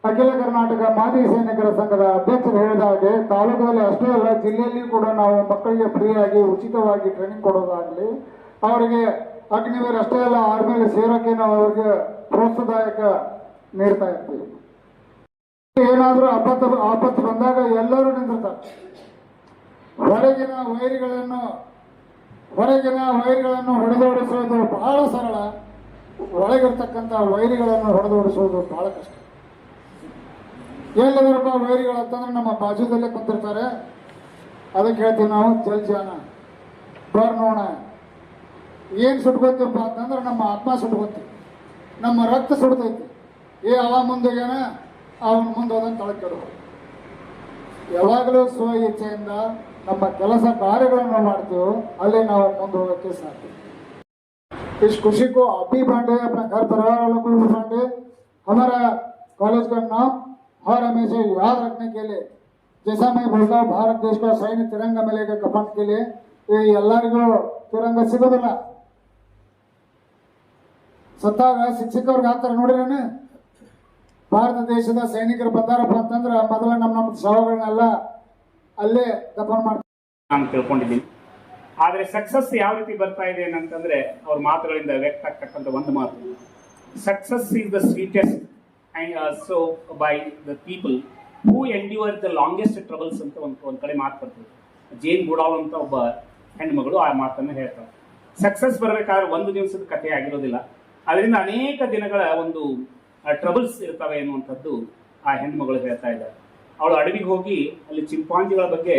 ಅಖಿಲ ಕರ್ನಾಟಕ ಮಾಜಿ ಸೈನಿಕರ ಸಂಘದ ಅಧ್ಯಕ್ಷರು ಹೇಳಿದ ಹಾಗೆ ತಾಲೂಕಲ್ಲಿ ಅಷ್ಟೇ ಅಲ್ಲ, ಜಿಲ್ಲೆಯಲ್ಲಿ ಕೂಡ ನಾವು ಮಕ್ಕಳಿಗೆ ಫ್ರೀ ಆಗಿ ಉಚಿತವಾಗಿ ಟ್ರೈನಿಂಗ್ ಕೊಡೋದಾಗ್ಲಿ, ಅವರಿಗೆ ಅಗ್ನಿವೀರ್ ಅಷ್ಟೇ ಅಲ್ಲ ಆರ್ಮಿಯಲ್ಲಿ ಸೇರೋಕೆ ನಾವು ಅವರಿಗೆ ಪ್ರೋತ್ಸಾಹದಾಯಕ ನೀಡ್ತಾ ಇರ್ತೀವಿ. ಏನಾದ್ರೂ ಆಪತ್ತು ಬಂದಾಗ ಎಲ್ಲರೂ ನಿಂತಿರ್ತಾರೆ. ಹೊರಗಿನ ವೈರಿಗಳನ್ನು ಹೊಡೆದೋಡಿಸುವುದು ಬಹಳ ಸರಳ, ಒಳಗಿರ್ತಕ್ಕಂಥ ವೈರಿಗಳನ್ನು ಹೊಡೆದೋಡಿಸುವುದು ಬಹಳ ಕಷ್ಟ. ಎಲ್ಲದರಪ್ಪ ವೈರಿಗಳು ಅಂತಂದ್ರೆ ನಮ್ಮ ಬಾಜುದಲ್ಲೇ ಕುಂತಿರ್ತಾರೆ. ಅದಕ್ಕೆ ಹೇಳ್ತೀವಿ ನಾವು ಜಲ್ಜಾನ ಬರ್ನೋಣ. ಏನ್ ಸುಟ್ಕೋತೀವಪ್ಪ ಅಂತಂದ್ರೆ ನಮ್ಮ ಆತ್ಮ ಸುಟ್ಕೋತೀವಿ, ನಮ್ಮ ರಕ್ತ ಸುಡ್ತೈತಿ. ಅವ ಮುಂದೆಗೇನ ಅವನ ಮುಂದೆ ಹೋದಂಗೆ ತಳಕೆಡು. ಯಾವಾಗಲೂ ಸ್ವ ಇಚ್ಛೆಯಿಂದ ನಮ್ಮ ಕೆಲಸ ಕಾರ್ಯಗಳನ್ನು ಮಾಡ್ತೀವೋ ಅಲ್ಲಿ ನಾವು ಮುಂದೆ ಹೋಗೋಕ್ಕೆ ಸಾಧ್ಯ. इस खुशी को आप भी बांटे, अपने घर परिवार वालों को भी बांटे. हमारा कॉलेज का नाम हर हमेशा याद रखने के लिए, जैसा मैं बोलता हूँ भारत देश का सैन्य तिरंगा मिलेगा कपन के लिए, ये ಎಲ್ಲರಿಗೂ ತಿರಂಗ ಸಿಗೋದಿಲ್ಲ. ಸತ್ತಾಗ ಶಿಕ್ಷಕವ್ರಿಗೆ ಹಾಕ್ತಾರೆ ನೋಡಿರೇನು, ಭಾರತ ದೇಶದ ಸೈನಿಕರು ಬಂದಾರಪ್ಪ ಅಂತಂದ್ರೆ ಮೊದಲ ನಮ್ಮ ಶವಗಳನ್ನೆಲ್ಲ ಅಲ್ಲೇ ದಫನ್ ಮಾಡ್ತಾರೆ ನಾನು ತಿಳ್ಕೊಂಡಿದ್ದೀನಿ. ಆದರೆ ಸಕ್ಸಸ್ ಯಾವ ರೀತಿ ಬರ್ತಾ ಇದೆ ಅಂತಂದ್ರೆ ಅವ್ರ ಮಾತುಗಳಿಂದ ವ್ಯಕ್ತ ಆಗ್ತಕ್ಕಂಥ ಒಂದು ಮಾತು, success is the sweetest and so by the people who endure the longest troubles ಅಂತ ಒಂದು ಕಡೆ ಮಾತು ಬರ್ತದೆ. ಜೇನ್ ಗುಡಾಲ್ ಅಂತ ಒಬ್ಬ ಹೆಣ್ಮಗಳು ಆ ಮಾತನ್ನು ಹೇಳ್ತಾರೆ. ಸಕ್ಸಸ್ ಬರಬೇಕಾದ್ರೆ ಒಂದು ದಿವಸದ ಕಥೆ ಆಗಿರೋದಿಲ್ಲ, ಅದರಿಂದ ಅನೇಕ ದಿನಗಳ ಒಂದು ಟ್ರಬಲ್ಸ್ ಇರ್ತವೆ ಎನ್ನುವಂಥದ್ದು ಆ ಹೆಣ್ಮಗಳು ಹೇಳ್ತಾ ಇದ್ದಾರೆ. ಅವಳು ಅಡವಿಗೆ ಹೋಗಿ ಅಲ್ಲಿ ಚಿಂಪಾಂಜಿಗಳ ಬಗ್ಗೆ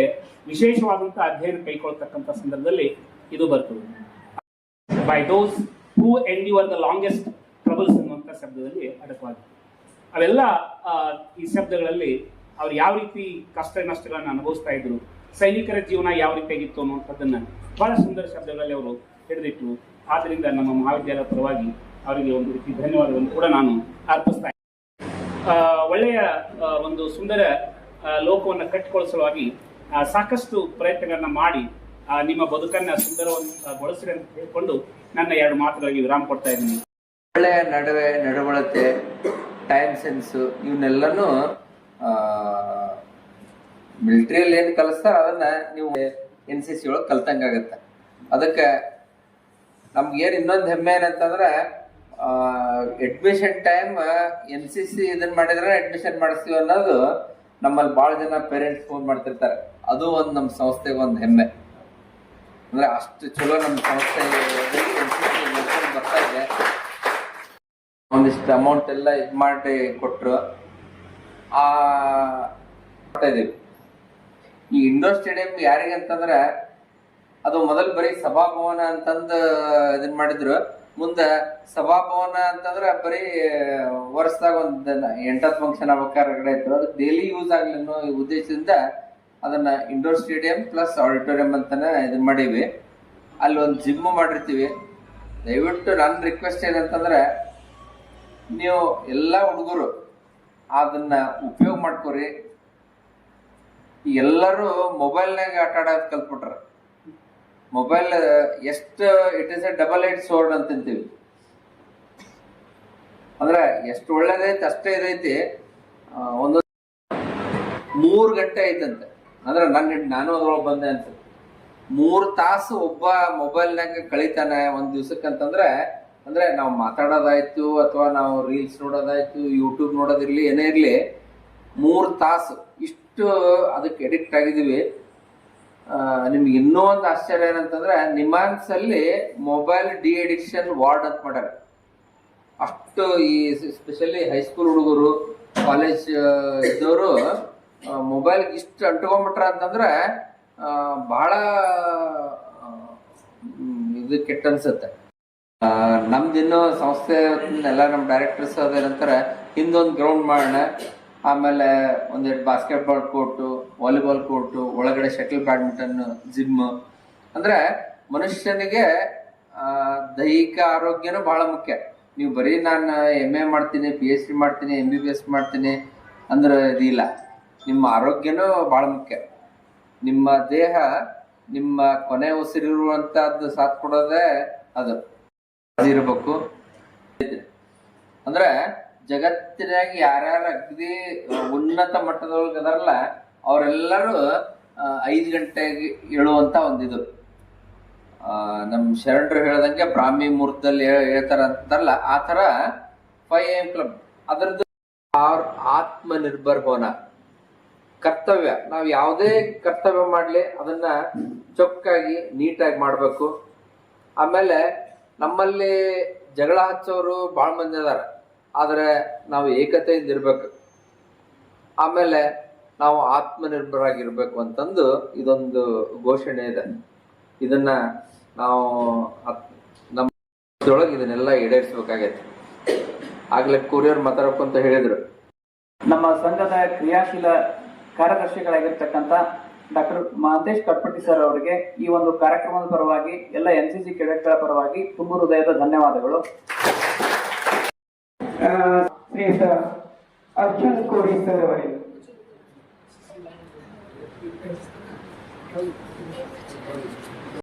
ವಿಶೇಷವಾದಂತಹ ಅಧ್ಯಯನ ಕೈಗೊಳ್ತಕ್ಕಂಥ ಸಂದರ್ಭದಲ್ಲಿ ಇದು ಬರ್ತದೆ. By those who endure the longest troubles ಅನ್ನುವಂಥ ಶಬ್ದದಲ್ಲಿ ಅಡಕವಾಗಿದೆ. ಅವೆಲ್ಲ ಈ ಶಬ್ದಗಳಲ್ಲಿ ಅವ್ರು ಯಾವ ರೀತಿ ಕಷ್ಟ ನಷ್ಟಗಳನ್ನು ಅನುಭವಿಸ್ತಾ ಇದ್ರು, ಸೈನಿಕರ ಜೀವನ ಯಾವ ರೀತಿಯಾಗಿತ್ತು ಅನ್ನುವಂಥದ್ದನ್ನ ಬಹಳ ಸುಂದರ ಶಬ್ದಗಳಲ್ಲಿ ಅವರು ಹಿಡಿದಿಟ್ರು. ಆದ್ದರಿಂದ ನಮ್ಮ ಮಹಾವಿದ್ಯಾಲಯದ ಪರವಾಗಿ ಅವರಿಗೆ ಒಂದು ರೀತಿ ಧನ್ಯವಾದವನ್ನು ಕೂಡ ನಾನು ಅರ್ಪಿಸ್ತಾ ಇದ್ದೀನಿ. ಒಳ್ಳೆಯ ಒಂದು ಸುಂದರ ಲೋಕವನ್ನು ಕಟ್ಟಿಕೊಳ್ಳುವ ಸಾಕಷ್ಟು ಪ್ರಯತ್ನಗಳನ್ನ ಮಾಡಿ ನಿಮ್ಮ ಬದುಕನ್ನ ಸುಂದರಗೊಳಿಸ್ರಿ ಅಂತ ಹೇಳಿಕೊಂಡು ನನ್ನ 2 ಮಾತುಗಳಿಗೆ ವಿರಾಮ ಕೊಡ್ತಾ ಇದ್ದೀನಿ. ಒಳ್ಳೆಯ ನಡವಳಿಕೆ, ಟೈಮ್ ಸೆನ್ಸು ಇವನ್ನೆಲ್ಲನೂ ಮಿಲಿಟರಿಯಲ್ಲಿ ಏನು ಕಲಿಸ್ತಾರ ಅದನ್ನ ನೀವು NCC ಒಳಗೆ ಕಲ್ತಂಗಾಗತ್ತೆ. ಅದಕ್ಕೆ ನಮ್ಗೇನು ಇನ್ನೊಂದು ಹೆಮ್ಮೆ ಏನಂತಂದ್ರೆ ಅಡ್ಮಿಷನ್ ಟೈಮ್ NCC ಇದನ್ನ ಮಾಡಿದ್ರೆ ಅಡ್ಮಿಷನ್ ಮಾಡಿಸ್ತೀವಿ ಅನ್ನೋದು ನಮ್ಮಲ್ಲಿ ಭಾಳ ಜನ ಪೇರೆಂಟ್ಸ್ ಫೋನ್ ಮಾಡ್ತಿರ್ತಾರೆ. ಅದು ಒಂದು ನಮ್ಮ ಸಂಸ್ಥೆಗೆ ಒಂದು ಹೆಮ್ಮೆ. ಅಂದ್ರೆ ಅಷ್ಟು ಚಲೋ ನಮ್ಮ ಸಂಸ್ಥೆ ಬರ್ತಾ ಇದೆ. ಒಂದಿಷ್ಟು ಅಮೌಂಟ್ ಎಲ್ಲ ಇದು ಮಾಡಿ ಕೊಟ್ಟರು ಇದೀವಿ. ಈ ಇಂಡೋರ್ ಸ್ಟೇಡಿಯಂ ಯಾರಿಗೆ ಅಂತಂದ್ರೆ ಅದು ಮೊದಲು ಬರೀ ಸಭಾಭವನ ಅಂತಂದು ಇದನ್ ಮಾಡಿದ್ರು. ಮುಂದೆ ಸಭಾಭವನ ಅಂತಂದ್ರೆ ಬರೀ ವರ್ಷದಾಗ ಒಂದು 8 ಫಂಕ್ಷನ್ ಆಗ್ಬೇಕಾದ್ರೆ ಇತ್ತು. ಅದು ಡೈಲಿ ಯೂಸ್ ಆಗ್ಲಿ ಅನ್ನೋ ಉದ್ದೇಶದಿಂದ ಅದನ್ನ ಇಂಡೋರ್ ಸ್ಟೇಡಿಯಂ ಪ್ಲಸ್ ಆಡಿಟೋರಿಯಂ ಅಂತಾನೆ ಇದನ್ ಮಾಡೀವಿ. ಅಲ್ಲಿ ಒಂದು ಜಿಮ್ ಮಾಡಿರ್ತೀವಿ. ದಯವಿಟ್ಟು ನನ್ನ ರಿಕ್ವೆಸ್ಟ್ ಏನಂತಂದ್ರೆ ನೀವು ಎಲ್ಲ ಹುಡುಗರು ಅದನ್ನ ಉಪಯೋಗ ಮಾಡ್ಕೋರಿ. ಎಲ್ಲರೂ ಮೊಬೈಲ್ನಾಗ ಆಟ ಆಡೋದು ಕಲ್ತ್ಬಿಟ್ರ. ಮೊಬೈಲ್ ಎಷ್ಟು it is A double aid sword ಅಂತೀವಿ. ಅಂದ್ರೆ ಎಷ್ಟು ಒಳ್ಳೇದೈತಿ ಅಷ್ಟೇ ಇದೈತಿ. ಒಂದು 3 ಗಂಟೆ ಐತಂತೆ. ಅಂದ್ರೆ ನಾನು ಅದ್ರೊಳಗೆ ಬಂದೆ ಅಂತ 3 ತಾಸು ಒಬ್ಬ ಮೊಬೈಲ್ನಾಗ ಕಳೀತಾನೆ ಒಂದ್ ದಿವ್ಸಕ್ಕಂತಂದ್ರೆ, ಅಂದ್ರೆ ನಾವು ಮಾತಾಡೋದಾಯ್ತು ಅಥವಾ ನಾವು ರೀಲ್ಸ್ ನೋಡೋದಾಯ್ತು, ಯೂಟ್ಯೂಬ್ ನೋಡೋದಿರ್ಲಿ, ಏನೇ ಇರ್ಲಿ 3 ತಾಸು ಇಷ್ಟು ಅದಕ್ಕೆ ಎಡಿಕ್ಟ್ ಆಗಿದೀವಿ. ನಿಮ್ಗೆ ಇನ್ನೂ ಒಂದು ಆಶ್ಚರ್ಯ ಏನಂತಂದ್ರೆ ನಿಮಾನ್ಸ್ ಅಲ್ಲಿ ಮೊಬೈಲ್ ಡಿ ಅಡಿಕ್ಷನ್ ವಾರ್ಡ್ ಅಂತ ಮಾಡ್ಯಾರ. ಅಷ್ಟು ಈ ಸ್ಪೆಷಲಿ ಹೈಸ್ಕೂಲ್ ಹುಡುಗರು, ಕಾಲೇಜ್ ಇದ್ದವರು ಮೊಬೈಲ್ ಇಷ್ಟು ಅಂಟ್ಕೊಂಡ್ಬಿಟ್ರ ಅಂತಂದ್ರೆ ಬಹಳ ಇದು ಕೆಟ್ಟ ಅನ್ಸುತ್ತೆ. ನಮ್ದಿನ್ನೂ ಸಂಸ್ಥೆ ಎಲ್ಲ ನಮ್ಮ ಡೈರೆಕ್ಟರ್ಸ್ ಅದೇನಂತಾರೆ ಹಿಂದೊಂದು ಗ್ರೌಂಡ್ ಮಾಡೋಣ, ಆಮೇಲೆ 1-2 ಬಾಸ್ಕೆಟ್ಬಾಲ್ ಕೋರ್ಟು, ವಾಲಿಬಾಲ್ ಕೋರ್ಟು, ಒಳಗಡೆ ಶಟಲ್ ಬ್ಯಾಡ್ಮಿಂಟನ್, ಜಿಮ್. ಅಂದ್ರೆ ಮನುಷ್ಯನಿಗೆ ದೈಹಿಕ ಆರೋಗ್ಯನೂ ಬಹಳ ಮುಖ್ಯ. ನೀವು ಬರೀ ನಾನು MA ಮಾಡ್ತೀನಿ, PhD ಮಾಡ್ತೀನಿ, MBBS ಮಾಡ್ತೀನಿ ಅಂದ್ರೆ ಇದಿಲ್ಲ. ನಿಮ್ಮ ಆರೋಗ್ಯನೂ ಬಹಳ ಮುಖ್ಯ. ನಿಮ್ಮ ದೇಹ ನಿಮ್ಮ ಕೊನೆ ಉಸಿರಿರುವಂತಹದ್ದು ಸಾಥ್ ಕೊಡೋದೇ ಅದು ಇರಬೇಕು. ಅಂದ್ರೆ ಜಗತ್ತಿನಾಗ ಯಾರ್ಯಾರು ಅಗ್ದಿ ಉನ್ನತ ಮಟ್ಟದೊಳಗೆ ಅದಾರಲ್ಲ ಅವರೆಲ್ಲರೂ 5 ಗಂಟೆಗೆ ಏಳುವಂತ ಒಂದಿದು. ನಮ್ ಶರಣರು ಹೇಳ್ದಂಗೆ ಬ್ರಾಹ್ಮಿ ಮುಹೂರ್ತದಲ್ಲಿ ಹೇಳ್ತಾರ ಅಂತಾರಲ್ಲ, ಆ ತರ 5 AM ಕ್ಲಬ್. ಅದರದ್ದು ಆತ್ಮನಿರ್ಭರ್ ಹೋನ ಕರ್ತವ್ಯ. ನಾವು ಯಾವುದೇ ಕರ್ತವ್ಯ ಮಾಡ್ಲಿ ಅದನ್ನ ಚೊಕ್ಕಾಗಿ ನೀಟಾಗಿ ಮಾಡ್ಬೇಕು. ಆಮೇಲೆ ನಮ್ಮಲ್ಲಿ ಜಗಳ ಹಚ್ಚೋರು ಬಹಳ ಮಂದಿ ಅದಾರ, ಆದ್ರೆ ನಾವು ಏಕತೆಯಿಂದ ಇರ್ಬೇಕು. ಆಮೇಲೆ ನಾವು ಆತ್ಮನಿರ್ಭರ ಆಗಿರ್ಬೇಕು ಅಂತಂದು ಇದೊಂದು ಘೋಷಣೆ ಇದೆ. ಇದನ್ನ ನಾವು ನಮ್ಮೊಳಗೆ ಇದನ್ನೆಲ್ಲ ಈಡೇರಿಸಬೇಕಾಗೈತೆ. ಆಗ್ಲೇ ಕೂರಿಯವ್ರು ಮಾತಾಡಕ್ಕಂತ ಹೇಳಿದ್ರು. ನಮ್ಮ ಸಂಘದ ಕ್ರಿಯಾಶೀಲ ಕಾರ್ಯದರ್ಶಿಗಳಾಗಿರ್ತಕ್ಕಂಥ ಡಾಕ್ಟರ್ ಮಹಂತೇಶ್ ಕಟ್ಪಟ್ಟಿ ಸರ್ ಅವರಿಗೆ ಈ ಒಂದು ಕಾರ್ಯಕ್ರಮದ ಪರವಾಗಿ ಎಲ್ಲ NCC ಕೆಡೆಟ್ಗಳ ಪರವಾಗಿ ತುಂಬ ಹೃದಯದ ಧನ್ಯವಾದಗಳು. ಶ್ರೀಯುತ ಅರ್ಜುನ್ ಕೋರಿ ಸರ್ ಅವರಿಗೆ